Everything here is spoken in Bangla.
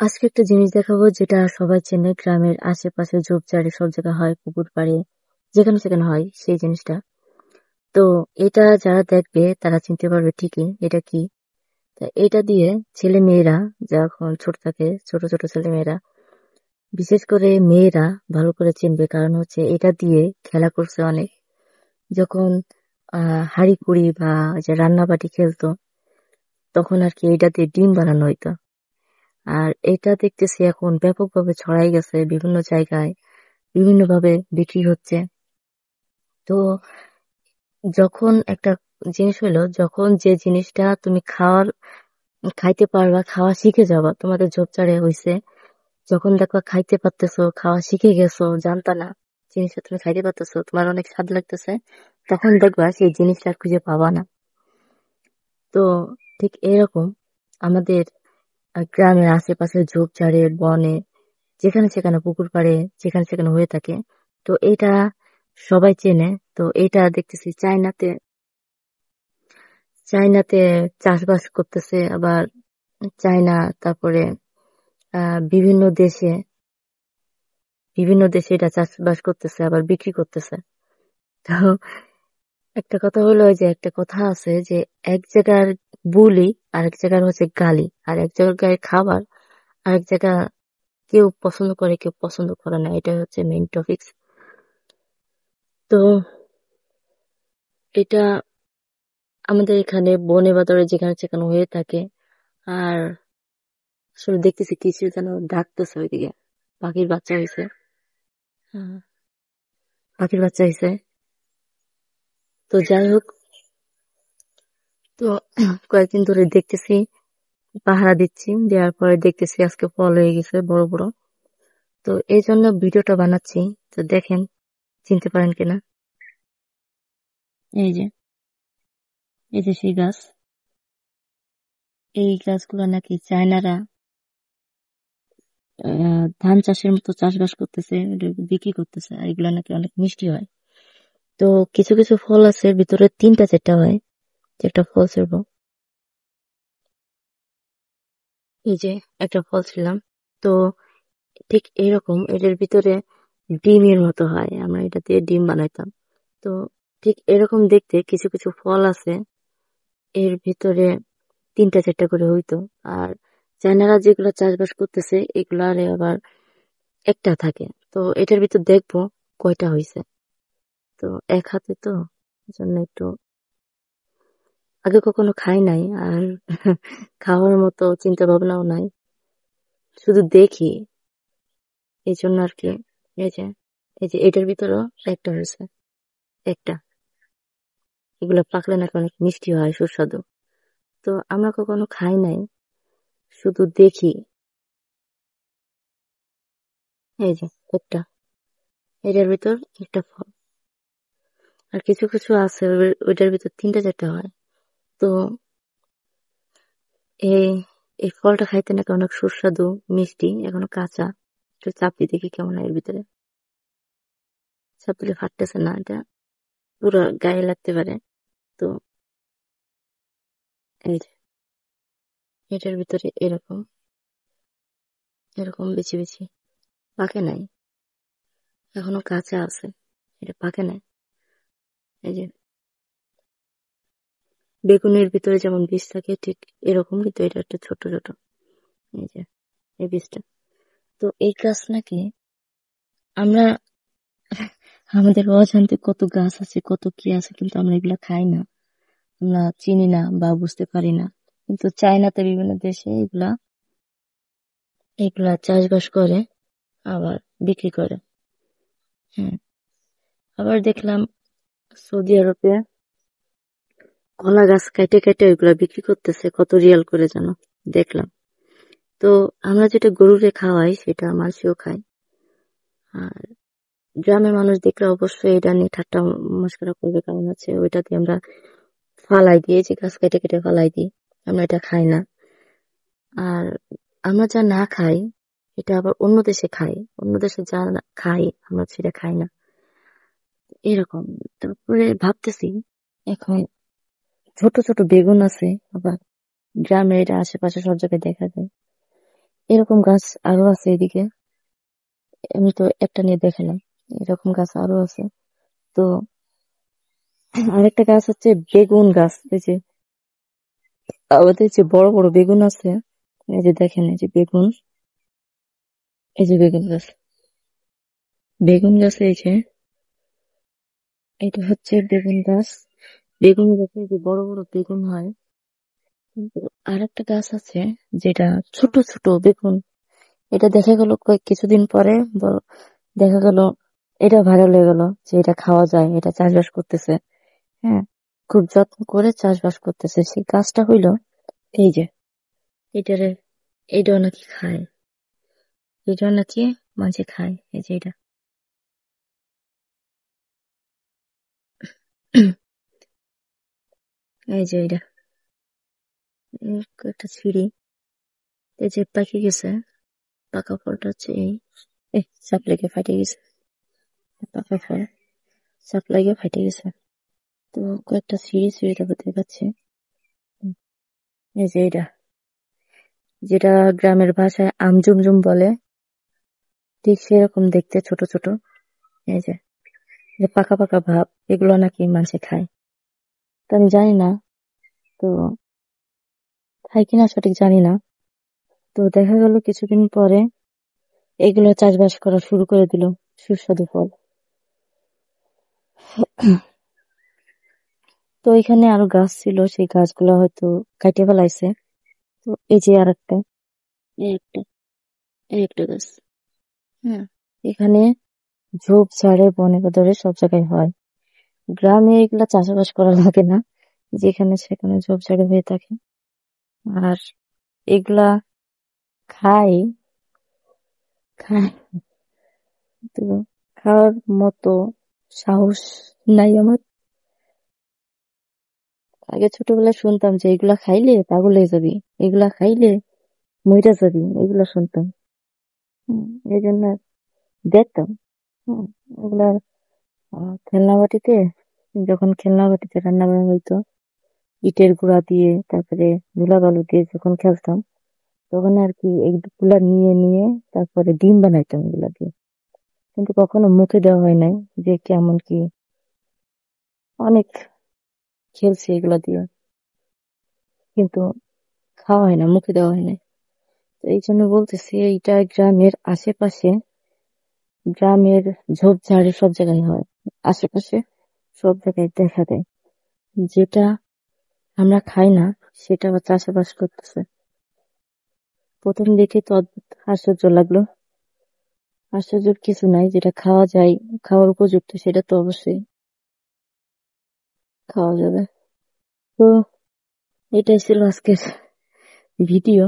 আজকে একটা জিনিস দেখাবো যেটা সবাই চেনে, গ্রামের আশেপাশে ঝোপঝাড়ে সব জায়গায় হয়, পুকুর পাড়ে যেখানে সেখানে হয় সেই জিনিসটা। তো এটা যারা দেখবে তারা চিনতে পারবে ঠিকই এটা কি। তা এটা দিয়ে ছেলে মেয়েরা যখন ছোট থাকে, ছোট ছোট ছেলে মেয়েরা, বিশেষ করে মেয়েরা ভালো করে চিনবে, কারণ হচ্ছে এটা দিয়ে খেলা করছে অনেক। যখন হাঁড়ি কুড়ি বা যে রান্না বাটি খেলতো, তখন আর কি এটা দিয়ে ডিম বানানো হইতো। আর এটা দেখতেছি এখন ব্যাপকভাবে ছড়াই গেছে বিভিন্ন জায়গায়, বিভিন্নভাবে বিক্রি হচ্ছে। তো যখন একটা জিনিস হলো, যখন যে জিনিসটা তুমি খাইতে পারবা, খাওয়া শিখে যাবা, তোমাদের ঝোপঝাড়ে হইছে, যখন দেখবা খাইতে পারতেছো, খাওয়া শিখে গেছো, জানতা না জিনিসটা তুমি খাইতে পারতেছো, তোমার অনেক স্বাদ লাগতেছে, তখন দেখবা সেই জিনিসটা আর খুঁজে পাবা না। তো ঠিক এরকম আমাদের গ্রামের আশেপাশে ঝোপঝাড়ে, বনে, যেখানে সেখানে, পুকুর পাড়ে যেখানে সেখানে হয়ে থাকে। তো এটা সবাই চেনে। তো এটা দেখতেছি চায়নাতে চায়নাতে চাষবাস করতেছে, আবার চায়না, তারপরে বিভিন্ন দেশে এটা চাষবাস করতেছে, আবার বিক্রি করতেছে। তো একটা কথা হলো, ওই যে একটা কথা আছে যে এক জায়গার বুলি আরেক জায়গার হচ্ছে গালি, আর এক জায়গার খাবার আরেক জায়গা কেউ পছন্দ করে, কেউ পছন্দ করে না। এটা হচ্ছে মেইন টপিকস। তো এটা আমাদের এখানে বনে বাদরে যেখানে সেখানে হয়ে থাকে। আর আসলে দেখতেছি কিছু যেন ডাকতেছে ওইদিকে, পাখির বাচ্চা হয়েছে। হ্যাঁ, পাখির বাচ্চা হয়েছে। তো যাই হোক, তো কয়েকদিন ধরে দেখতেছি, পাহারা দিচ্ছি, দেওয়ার পরে দেখতেছি আজকে ফল হয়ে গেছে বড় বড়। তো এই জন্য ভিডিওটা বানাচ্ছি। তো দেখেন, চিনতে পারেন কিনা। এই যে এই যে সেই গাছ, এই গাছগুলো নাকি চায়নারা ধান চাষের মতো চাষবাস করতেছে, এটা বিক্রি করতেছে, আর এগুলো নাকি অনেক মিষ্টি হয়। তো কিছু কিছু ফল আছে ভিতরে তিনটা চারটা হয়, যে একটা ফল ছিল। এই যে একটা ফল ছিলাম। তো ঠিক এরকম এটার ভিতরে ডিমের মতো হয়, আমরা এটা দিয়ে ডিম বানাইতাম। তো ঠিক এরকম দেখতে কিছু কিছু ফল আছে, এর ভিতরে তিনটা চারটা করে হইতো। আর চায়নারা যেগুলো চাষবাস করতেছে এগুলার আবার একটা থাকে। তো এটার ভিতর দেখবো কয়টা হয়েছে। তো এক হাতে তো, জন্য একটু, আগে কখনো খাই নাই, আর খাওয়ার মতো চিন্তা ভাবনাও নাই, শুধু দেখি, এই জন্য আর কি। এই যে এটার ভিতরেও একটা হয়েছে, একটা। এগুলো পাকলে নাকি অনেক মিষ্টি হয়, সুস্বাদু। তো আমরা কখনো খাই নাই, শুধু দেখি। এই যে একটা, এটার ভিতর একটা ফল। আর কিছু কিছু আছে ওইটার ভিতর তিনটা চারটা হয়। তো এই এই ফলটা খাইতে নাকি অনেক সুস্বাদু, মিষ্টি, এখনো কাঁচা। একটু চাপড়ি দেখি কেমন হয় এর ভিতরে। চাপ দিলে ফাটতেছে না, এটা পুরো গায়ে লাগতে পারে। তো এই যে এটার ভিতরে এরকম এরকম বেছে বেছে, পাকে নাই, এখনো কাঁচা আছে, এটা পাকে নাই। এই যে বেগুনের ভিতরে যেমন বীজ থাকে ঠিক এরকম, কিন্তু এটা একটা ছোট ছোট। এই যে এই বীজটা। তো এই গাছ নাকি আমরা, আমাদের অজান্তে কত গাছ আছে, কত কি আছে, কিন্তু আমরা এগুলা খাই না, আমরা চিনি না বা বুঝতে পারি না। কিন্তু চায়নাতে বিভিন্ন দেশে এগুলা এগুলা চাষবাস করে, আবার বিক্রি করে। হ্যাঁ, আবার দেখলাম সৌদি আরবে কলা গাছ কেটে কেটে ওইগুলা বিক্রি করতেছে, কত রিয়াল করে যেন দেখলাম। তো আমরা যেটা গরুরে খাওয়াই সেটা মানুষও খায়। আর গ্রামের মানুষ দেখলে অবশ্যই এটা নিয়ে ঠাট্টা মশকরা করবে, কারণ হচ্ছে ওইটাতে আমরা ফালাই দিয়ে, যে গাছ কেটে কেটে ফালাই দিই, আমরা এটা খাই না। আর আমরা যা না খাই এটা আবার অন্য দেশে খাই, অন্য দেশে যা খাই আমরা সেটা খাই না, এরকম। তারপরে ভাবতেছি, এখন ছোট ছোট বেগুন আছে, আবার গ্রামের এটা আশেপাশে সব জায়গায় দেখা যায়। এরকম গাছ আরো আছে এদিকে। আমি তো একটা নিয়ে দেখালাম, এরকম গাছ আরো আছে। তো আরেকটা গাছ হচ্ছে বেগুন গাছ। এই যে আমাদের যে বড় বড় বেগুন আছে, এই যে দেখেন, এই যে বেগুন, এই যে বেগুন গাছ, বেগুন গাছে এই যে এটা হচ্ছে বেগুন গাছ। বেগুন গাছে যে বড় বড় বেগুন হয়। কিন্তু আরেকটা গাছ আছে যেটা ছোট ছোট বেগুন, এটা দেখা গেল কয়েক কিছুদিন পরে দেখা গেল এটা ভাইরাল হয়ে গেল যে এটা খাওয়া যায়, এটা চাষবাস করতেছে। হ্যাঁ, খুব যত্ন করে চাষবাস করতেছে। সেই গাছটা হইলো এই যে এটারে, এটাও নাকি খায়, এটাও নাকি মাঝে খায়। এই যে এটা এই যে এটা একটা ছিঁড়ি, এই যে পাকে গেছে, পাকা ফলটা হচ্ছে এই, সাপ লেগে ফাটে গেছে, পাকা ফল সাপ লেগে ফাটে গেছে। তো কয়েকটা ছিঁড়ি ছিঁড়ি তারপর দেখাচ্ছে। এই যে এটা, যেটা গ্রামের ভাষায় আমজুমজুম বলে, ঠিক সেরকম দেখতে, ছোট ছোট। এই যে যে পাকা পাকা ভাব, এগুলো নাকি মানুষে খায়। তো আমি জানি না, তো খায় কিনা সঠিক জানি না। তো দেখা গেল কিছুদিন পরে এগুলো চাষবাস করা শুরু করে দিল, সুস্বাদু ফল। তো এখানে আরো গাছ ছিল, সেই গাছগুলো হয়তো কাটে ফেলাইছে। তো এই যে আর একটা, এই একটা, এই একটা গাছ। হ্যাঁ, এখানে ঝোপঝাড়ে বনে ধরে সব জায়গায় হয়। গ্রামে এগুলা চাষাবাস করা লাগে না, যেখানে সেখানে ঝোপঝাড়ে হয়ে থাকে। আর এগুলা খাই, খাই, তো খাওয়ার মতো সাহস নাই আমার। আগে ছোটবেলায় শুনতাম যে এগুলা খাইলে পাগল হয়ে যাবি, এগুলা খাইলে মইরা যাবি, এগুলা শুনতাম। হম, এই জন্য দেখতাম। হম, এগুলা খেলনা বাটিতে, যখন খেলনা বাটিতে রান্না বান্না হইতো, ইটের গুঁড়া দিয়ে তারপরে ধুলা বালু দিয়ে যখন খেলতাম, তখন আর কি এইগুলা নিয়ে নিয়ে তারপরে ডিম বানাইতাম এগুলা দিয়ে। কিন্তু কখনো মুখে দেওয়া হয় নাই যে কেমন কি। অনেক খেলছি এগুলা দিয়ে, কিন্তু খাওয়া হয় না, মুখে দেওয়া হয় না। তো এই জন্য বলতেছি, এইটা গ্রামের আশেপাশে, গ্রামের ঝোপঝাড়ে সব জায়গায় হয়, আশেপাশে সব জায়গায় দেখা দেয়। যেটা আমরা খাই না, সেটা আবার চাষাবাস করতেছে। প্রথম দেখে তো অদ্ভুত আশ্চর্য লাগলো। আশ্চর্যের কিছু নাই, যেটা খাওয়া যায়, খাওয়ার উপযুক্ত, সেটা তো অবশ্যই খাওয়া যাবে। তো এটাই ছিল আজকের ভিডিও।